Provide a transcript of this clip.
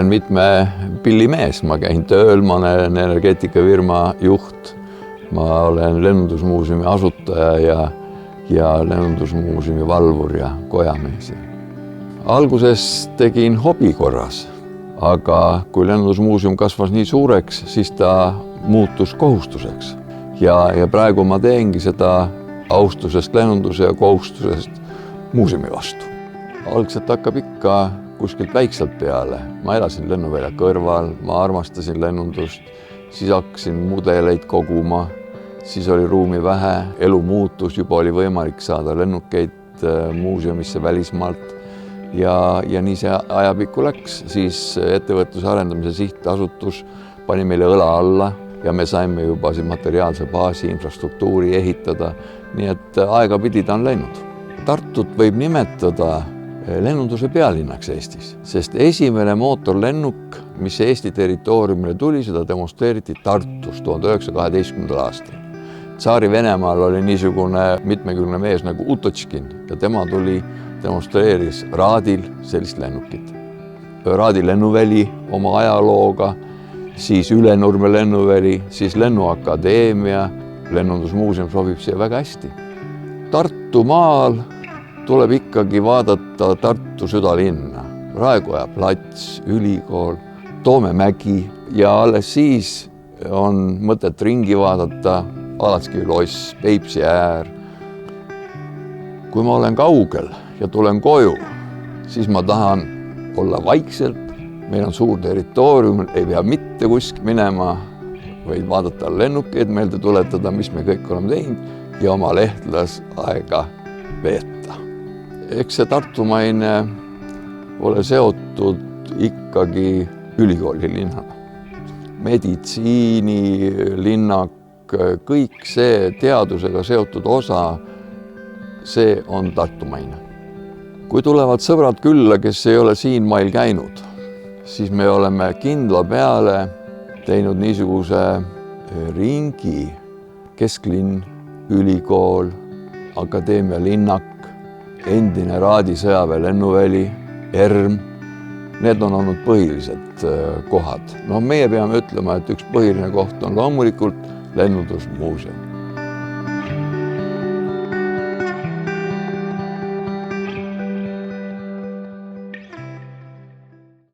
olen mitme pillimees, ma käin tööl, ma olen energeetikafirma juht, ma olen lennundusmuuseumi asutaja ja lennundusmuuseumi valvur ja kojamees. Alguses tegin hobi korras, aga kui lennundusmuuseum kasvas nii suureks, siis ta muutus kohustuseks. Ja praegu ma teengi seda austusest lennunduse ja kohustusest muuseumi vastu. Algselt hakkab ikka kuskilt väikselt peale. Ma elasin lennuvälja kõrval, ma armastasin lennundust, siis hakkasin mudeleid koguma, siis oli ruumi vähe, elu muutus, juba oli võimalik saada lennukeid muuseumisse välismaalt ja nii see ajapikku läks, siis ettevõtluse arendamise sihtasutus pani meile õla alla ja me saime juba materiaalse baasi infrastruktuuri ehitada, nii et aegapidi ta on läinud. Tartut võib nimetada lennunduse pealinnaks Eestis, sest esimene mootorlennuk, mis Eesti territooriumile tuli, seda demonstreeriti Tartus 1912. aastal. Tsaari Venemaal oli niisugune mitmekülgne mees nagu Utočkin ja tema demonstreeris Raadil sellist lennukit. Raadi lennuväli oma ajalooga, siis Ülenurme lennuväli, siis Lennuakadeemia, lennundusmuuseum sobib siia väga hästi. Tartumaal tuleb ikkagi vaadata Tartu südalinna. Raekoja plats, ülikool, Toomemägi ja alles siis on mõtet ringi vaadata Alatskivi loss, Peipsi äär. Kui ma olen kaugel ja tulen koju, siis ma tahan olla vaikselt. Meil on suur territoorium, ei pea mitte kuskil minema, vaid vaadata lennukeid, meelde tuletada, mis me kõik oleme teinud ja oma lehtlas aega veeta. Eks see tartumaine ole seotud ikkagi ülikooli linnana. Meditsiini, linnak, kõik see teadusega seotud osa, see on tartumaine. Kui tulevad sõbrad külla, kes ei ole siin mail käinud, siis me oleme kindla peale teinud niisuguse ringi, kesklinn, ülikool, akadeemia linnak, endine Raadi sõjaväe lennuväli, ERM. Need on olnud põhilised kohad. Meie peame ütlema, et üks põhiline koht on loomulikult lennundusmuuseum.